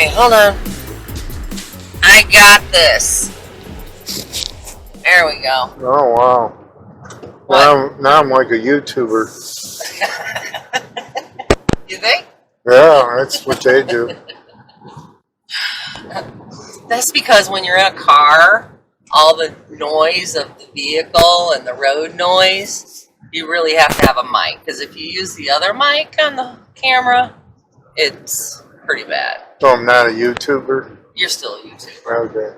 Okay, hold on. I got this. There we go. Oh, wow. What? Now I'm like a YouTuber. You think? Yeah, that's what they do. That's because when you're in a car, all the noise of the vehicle and the road noise, you really have to have a mic. Because if you use the other mic on the camera, it's pretty bad. So I'm not a YouTuber? You're still a YouTuber. Okay.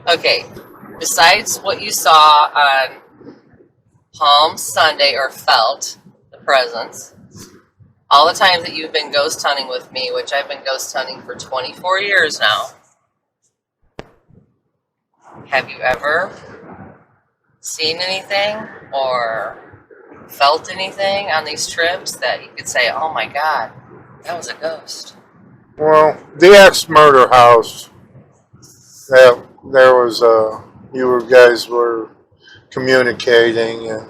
Okay, besides what you saw on Palm Sunday or felt the presence, all the times that you've been ghost hunting with me, which I've been ghost hunting for 24 years now, have you ever seen anything or felt anything on these trips that you could say, oh my God, that was a ghost? Well, the ex-murder house, there was you guys were communicating, and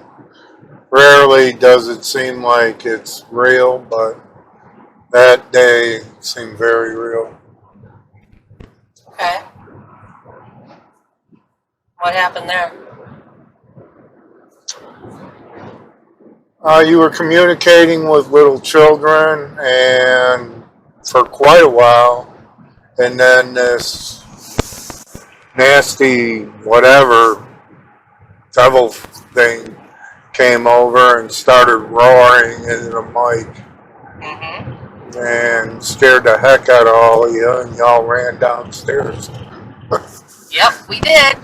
rarely does it seem like it's real, but that day seemed very real. Okay. What happened there? You were communicating with little children, and for quite a while, and then this nasty whatever devil thing came over and started roaring into the mic and scared the heck out of all of you, and y'all ran downstairs. Yep, we did.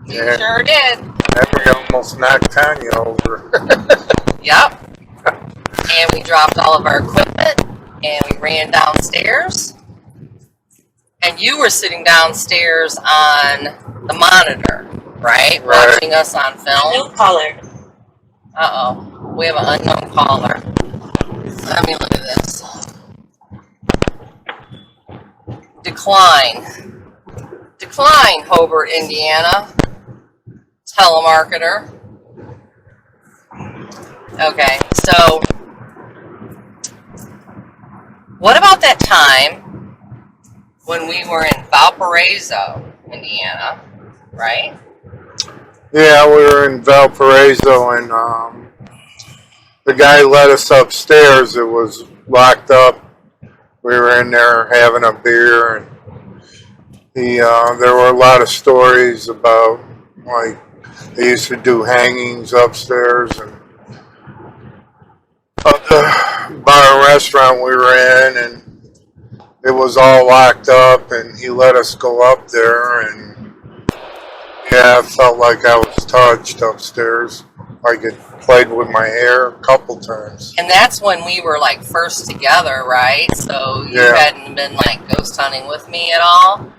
We sure did. And we almost knocked Tanya over. Yep. And we dropped all of our equipment and we ran downstairs. And you were sitting downstairs on the monitor, right? Watching us on film. Unknown caller. Uh-oh. We have an unknown caller. Let me look at this. Decline. Decline, Hobart, Indiana. Telemarketer. Okay, so what about that time when we were in Valparaiso, Indiana, right? Yeah, we were in Valparaiso, and the guy let us upstairs. It was locked up. We were in there having a beer, and there were a lot of stories about, like, they used to do hangings upstairs, and the bar and restaurant we were in, and it was all locked up, and he let us go up there, and yeah, I felt like I was touched upstairs. Like it played with my hair a couple times. And that's when we were like first together, right? So you hadn't been like ghost hunting with me at all,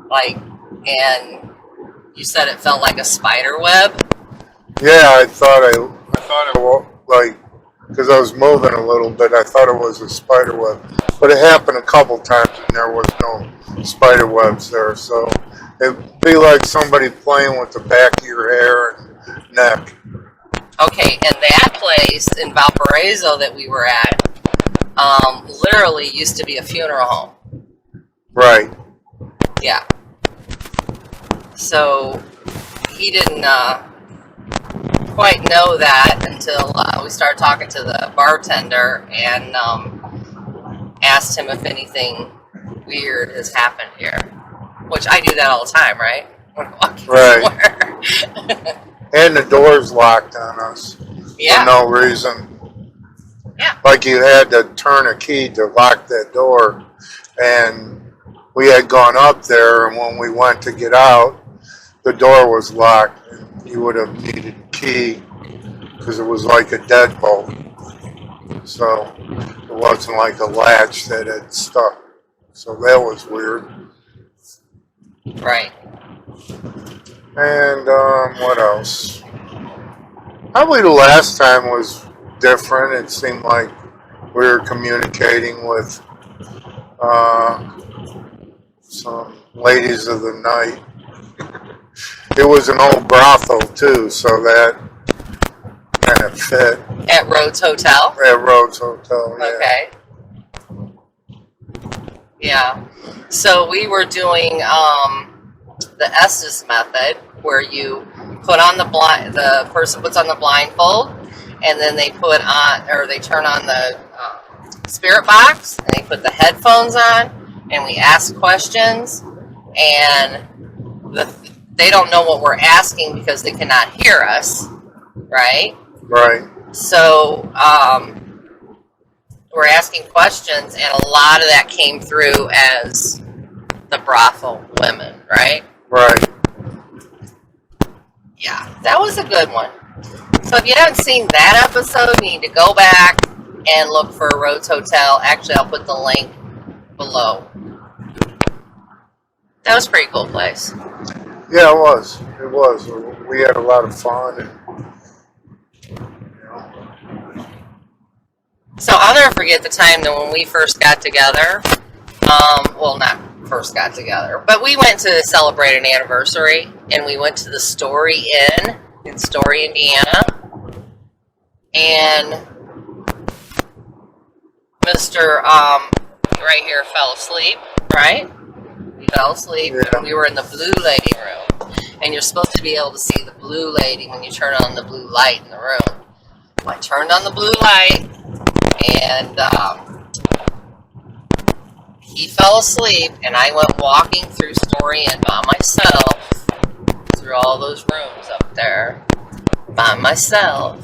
like, and you said it felt like a spider web. Yeah, I thought it was like, because I was moving a little bit, I thought it was a spider web. But it happened a couple times and there was no spider webs there. So it'd be like somebody playing with the back of your hair and neck. Okay, and that place in Valparaiso that we were at literally used to be a funeral home. Right. Yeah. So he didn't quite know that until we started talking to the bartender and asked him if anything weird has happened here. Which I do that all the time, right? When walking somewhere. And the door's locked on us for no reason. Yeah. Like you had to turn a key to lock that door. And we had gone up there, and when we went to get out, the door was locked. And you would have needed a key because it was like a deadbolt. So it wasn't like a latch that had stuck. So that was weird. Right. And what else? Probably the last time was different. It seemed like we were communicating with some ladies of the night. It was an old brothel too, so that kind of fit. At Rhodes Hotel? At Rhodes Hotel, yeah. Okay. Yeah. So we were doing the Estes method, where you put on the person puts on the blindfold, and then they put on, or they turn on the spirit box, and they put the headphones on, and we ask questions, and they don't know what we're asking because they cannot hear us, right? Right. So we're asking questions, and a lot of that came through as the brothel women, right? Right. Yeah, that was a good one. So if you haven't seen that episode, you need to go back and look for Rhodes Hotel. Actually, I'll put the link below. That was a pretty cool place. Yeah, it was. It was. We had a lot of fun. And, So I'll never forget the time that when we first got together. Well, not first got together, but we went to celebrate an anniversary, and we went to the Story Inn in Story, Indiana, and Mr. Right here fell asleep, right? He fell asleep, Yeah. and we were in the blue lady room, and you're supposed to be able to see the blue lady when you turn on the blue light in the room. I turned on the blue light, and he fell asleep, and I went walking through Story Inn by myself, through all those rooms up there, by myself,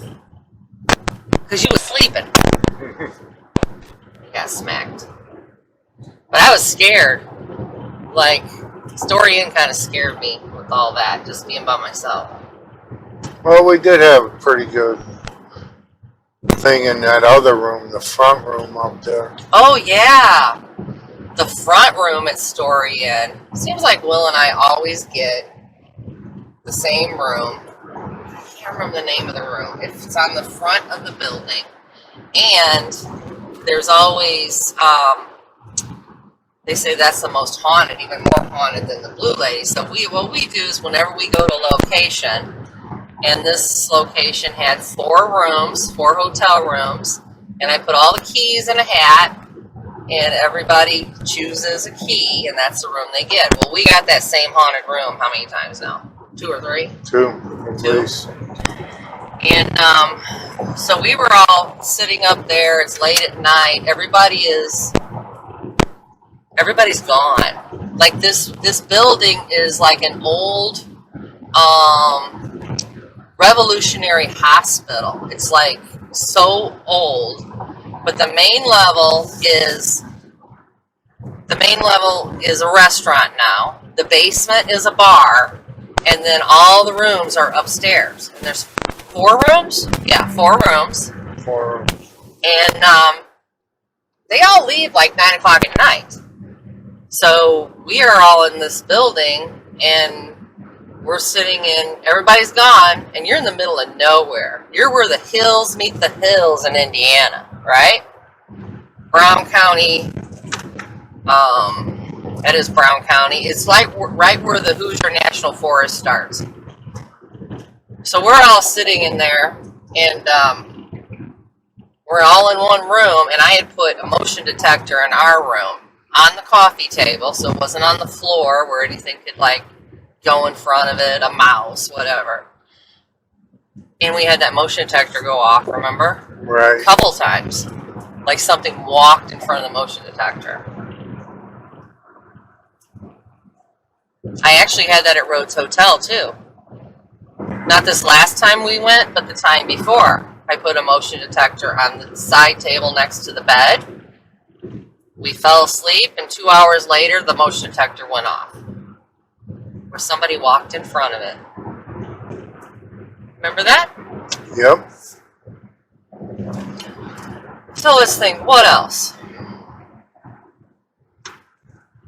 because you was sleeping. Got smacked. But I was scared. Like, Story Inn kind of scared me with all that, just being by myself. well, we did have a pretty good thing in that other room, the front room up there. Oh, yeah. The front room at Story Inn. Seems like Will and I always get the same room. I can't remember the name of the room. It's on the front of the building. And there's always, they say that's the most haunted, even more haunted than the Blue Lady. So what we do is whenever we go to a location, and this location had 4 hotel rooms, and I put all the keys in a hat, and everybody chooses a key, and that's the room they get. Well, we got that same haunted room how many times now? 2 or 3? 2, at least. And so we were all sitting up there. It's late at night. Everybody's gone. Like this building is like an old revolutionary hospital. It's like so old. But the main level is a restaurant now. The basement is a bar, and then all the rooms are upstairs. And there's 4 rooms? Yeah, 4 rooms. 4. And they all leave like 9 o'clock at night. So we are all in this building, and we're sitting in, everybody's gone, and you're in the middle of nowhere. You're where the hills meet the hills in Indiana, right? Brown County, that is Brown County. It's like right where the Hoosier National Forest starts. So we're all sitting in there, and we're all in one room, and I had put a motion detector in our room on the coffee table, so it wasn't on the floor where anything could like go in front of it, a mouse, whatever. And we had that motion detector go off, remember? Right. A couple times. Like something walked in front of the motion detector. I actually had that at Rhodes Hotel, too. Not this last time we went, but the time before. I put a motion detector on the side table next to the bed. We fell asleep, and 2 hours later, the motion detector went off. Where somebody walked in front of it. Remember that? Yep. So let's think, what else?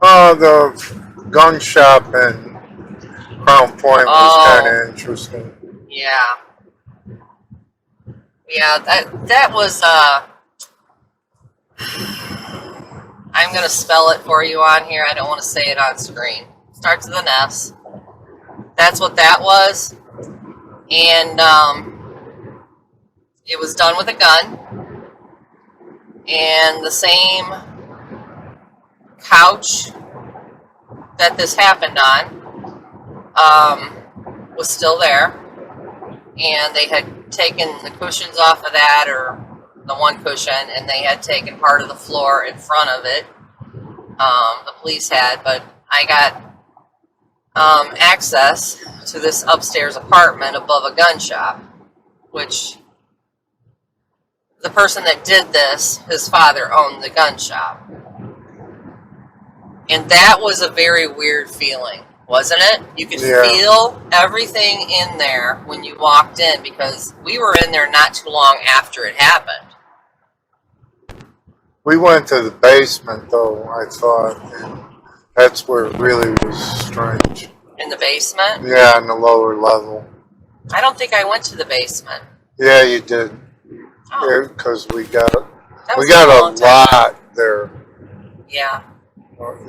The gun shop in Crown Point was kind of interesting. Yeah. Yeah, that was, I'm going to spell it for you on here. I don't want to say it on screen. Starts with an S. That's what that was. And It was done with a gun, and the same couch that this happened on was still there, and they had taken the cushions off of that, or the one cushion, and they had taken part of the floor in front of it. The police had, but I got access to this upstairs apartment above a gun shop, which the person that did this, his father owned the gun shop. And that was a very weird feeling, wasn't it? You could feel everything in there when you walked in, because we were in there not too long after it happened. We went to the basement, though, I thought, and that's where it really was strange. In the basement? Yeah, on the lower level. I don't think I went to the basement. Yeah, you did. Oh. Because we got a long time. lot there. Yeah.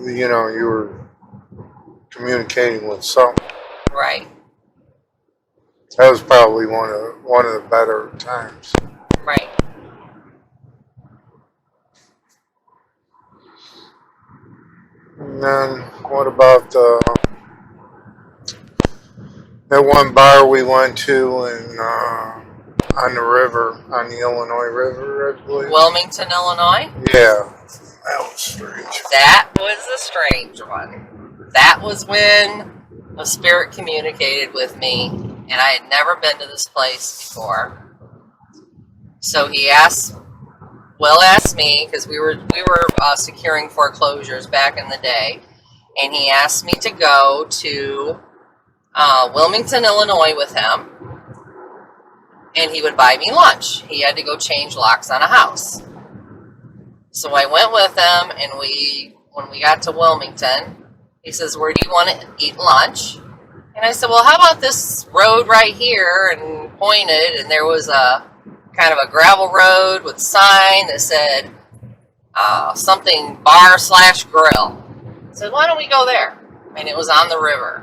You know, you were communicating with something. Right. That was probably one of the better times. Right. And then what about that one bar we went to on the river, on the Illinois River, I believe? Wilmington, Illinois? Yeah. That was strange. That was a strange one. That was when a spirit communicated with me, and I had never been to this place before. So he asked me, because we were securing foreclosures back in the day, and he asked me to go to Wilmington, Illinois with him, and he would buy me lunch. He had to go change locks on a house. So I went with him, and when we got to Wilmington, he says, "Where do you want to eat lunch?" And I said, "Well, how about this road right here?" And pointed, and there was a kind of a gravel road with a sign that said something bar/grill. I said, "Why don't we go there?" And it was on the river.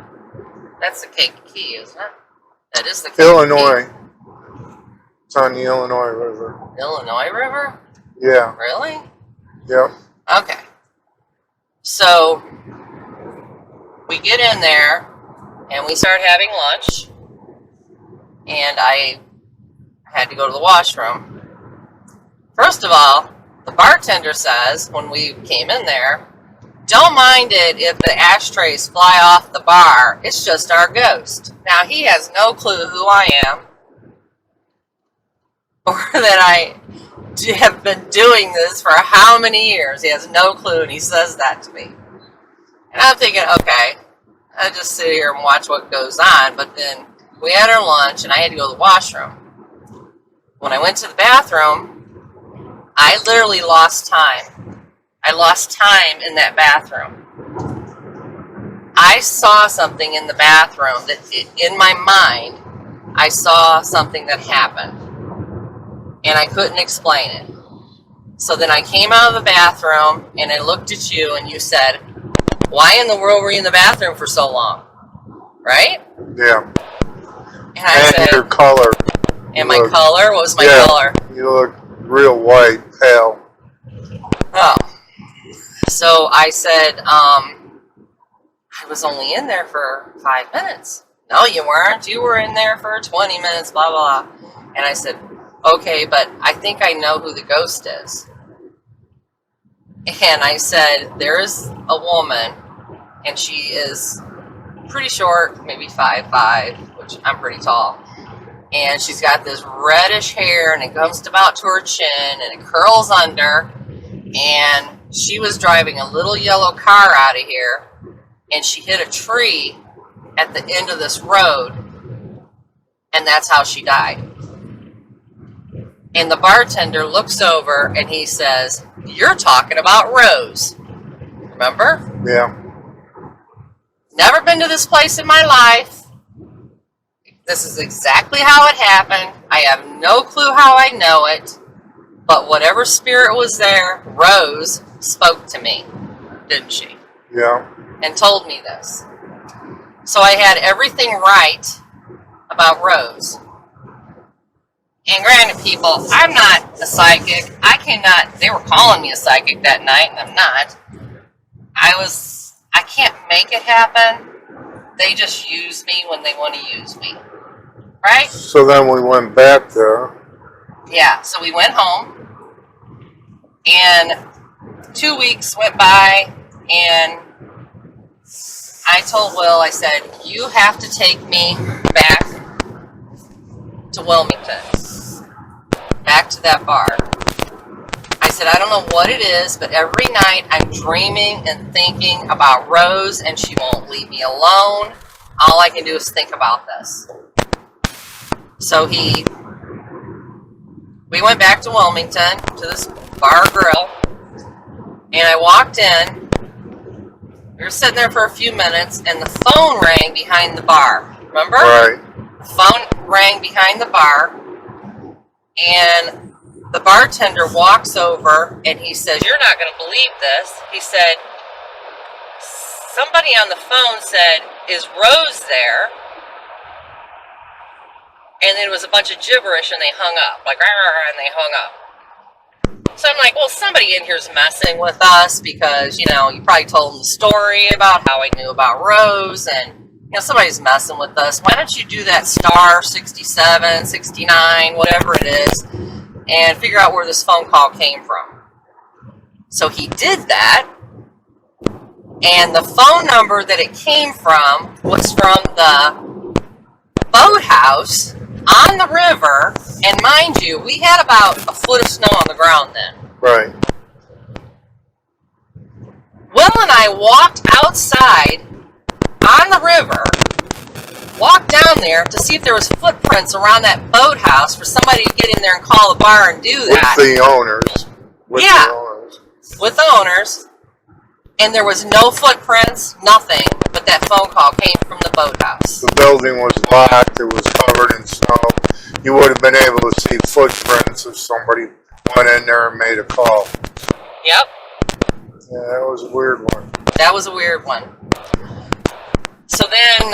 That's the Kankakee, isn't it? That is the Kankakee. Illinois. It's on the Illinois River. Illinois River? Yeah. Really? Yep. Okay. So we get in there and we start having lunch, and I had to go to the washroom. First of all, the bartender says when we came in there, "Don't mind it if the ashtrays fly off the bar. It's just our ghost." Now, he has no clue who I am, or that I have been doing this for how many years. He has no clue, and he says that to me. And I'm thinking, okay, I'll just sit here and watch what goes on. But then we had our lunch, and I had to go to the washroom. When I went to the bathroom, I literally lost time. I lost time in that bathroom. I saw something in the bathroom that, in my mind, I saw something that happened. And I couldn't explain it. So then I came out of the bathroom, and I looked at you, and you said, "Why in the world were you in the bathroom for so long?" Right? Yeah. And I said, your color. And my color? What was my color? You look real white, pale. Oh. So I said, I was only in there for 5 minutes. "No, you weren't. You were in there for 20 minutes, blah, blah, blah." And I said, "Okay, but I think I know who the ghost is." And I said, "There is a woman, and she is pretty short, maybe 5'5", which I'm pretty tall. And she's got this reddish hair, and it comes about to her chin, and it curls under. And she was driving a little yellow car out of here, and she hit a tree at the end of this road, and that's how she died." And the bartender looks over, and he says, "You're talking about Rose. Remember?" Yeah. "Never been to this place in my life. This is exactly how it happened. I have no clue how I know it. But whatever spirit was there, Rose spoke to me, didn't she? Yeah. And told me this. So I had everything right about Rose. And granted, people, I'm not a psychic. I cannot, they were calling me a psychic that night, and I'm not. I can't make it happen. They just use me when they want to use me. Right? So then we went back there. Yeah, so we went home, and 2 weeks went by, and I told Will, I said, you have to take me back to Wilmington, back to that bar. I said, I don't know what it is, but every night I'm dreaming and thinking about Rose, and she won't leave me alone. All I can do is think about this. So we went back to Wilmington, to this bar grill, and I walked in. We were sitting there for a few minutes, and the phone rang behind the bar. Remember? Right. The phone rang behind the bar, and the bartender walks over, and he says, you're not going to believe this. He said, somebody on the phone said, is Rose there? And then it was a bunch of gibberish, and they hung up. Like, and they hung up. So I'm like, well, somebody in here's messing with us because, you probably told them the story about how I knew about Rose, and, somebody's messing with us. Why don't you do that star 67, 69, whatever it is, and figure out where this phone call came from. So he did that, and the phone number that it came from was from the boathouse on the river, and mind you, we had about a foot of snow on the ground then. Right. Will and I walked outside on the river, walked down there to see if there was footprints around that boathouse for somebody to get in there and call the bar and do that. With the owners. With the owners. And there was no footprints, nothing, but that phone call came from the boathouse. The building was locked. It was covered in snow. You would have been able to see footprints if somebody went in there and made a call. Yep. Yeah, that was a weird one. That was a weird one. So then,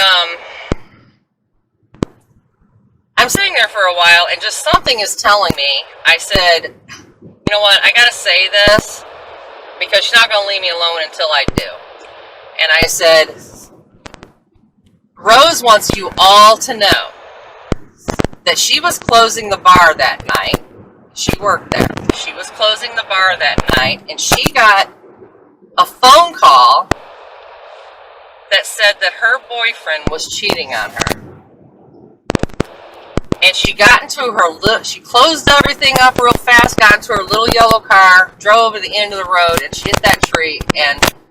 I'm sitting there for a while, and just something is telling me. I said, you know what, I gotta say this, because she's not gonna leave me alone until I do. And I said, Rose wants you all to know that she was closing the bar that night. She worked there. She was closing the bar that night, and she got a phone call that said that her boyfriend was cheating on her. And she got into she closed everything up real fast, got into her little yellow car, drove to the end of the road, and she hit that tree.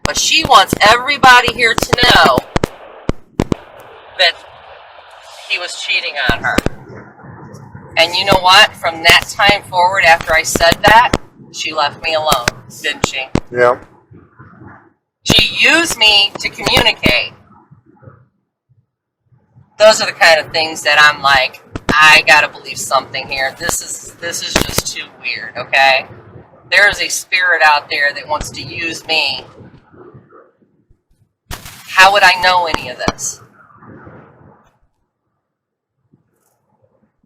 But she wants everybody here to know that he was cheating on her. And you know what? From that time forward, after I said that, she left me alone, didn't she? Yeah. She used me to communicate. Those are the kind of things that I'm like, I gotta believe something here. This is just too weird, okay? There is a spirit out there that wants to use me. How would I know any of this?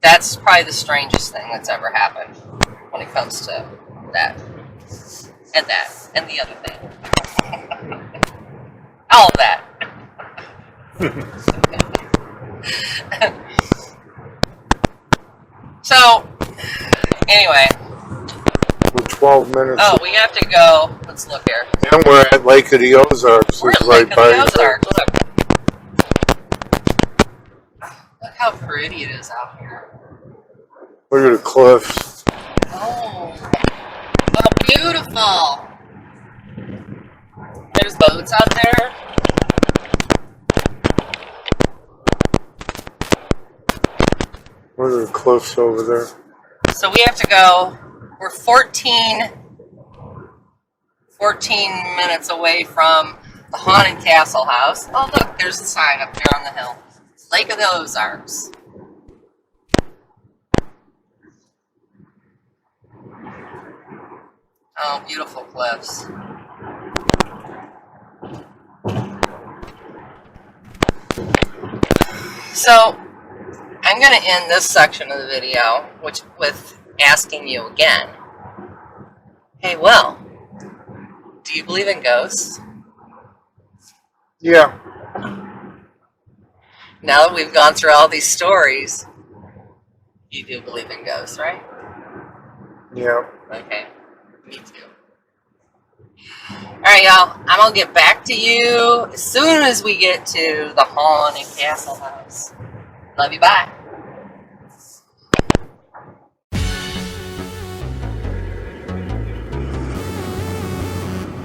That's probably the strangest thing that's ever happened when it comes to that, and the other thing. All of that. So, anyway. We're 12 minutes. Oh, we have to go. Let's look here. And we're at Lake of the Ozarks. We're at right Lake of by the Ozarks. Look how pretty it is out here. Look at the cliffs. Oh, beautiful. There's boats out there. Look at the cliffs over there. So we have to go. We're 14 minutes away from the Haunted Castle House. Oh, look, there's a sign up there on the hill. Lake of the Ozarks. Oh, beautiful cliffs. So, I I'm going to end this section of the video with asking you again. Hey, Will, do you believe in ghosts? Yeah. Now that we've gone through all these stories, you do believe in ghosts, right? Yeah. Okay, me too. Alright, y'all, I'm going to get back to you as soon as we get to the Haunted Castle House. Love you, bye.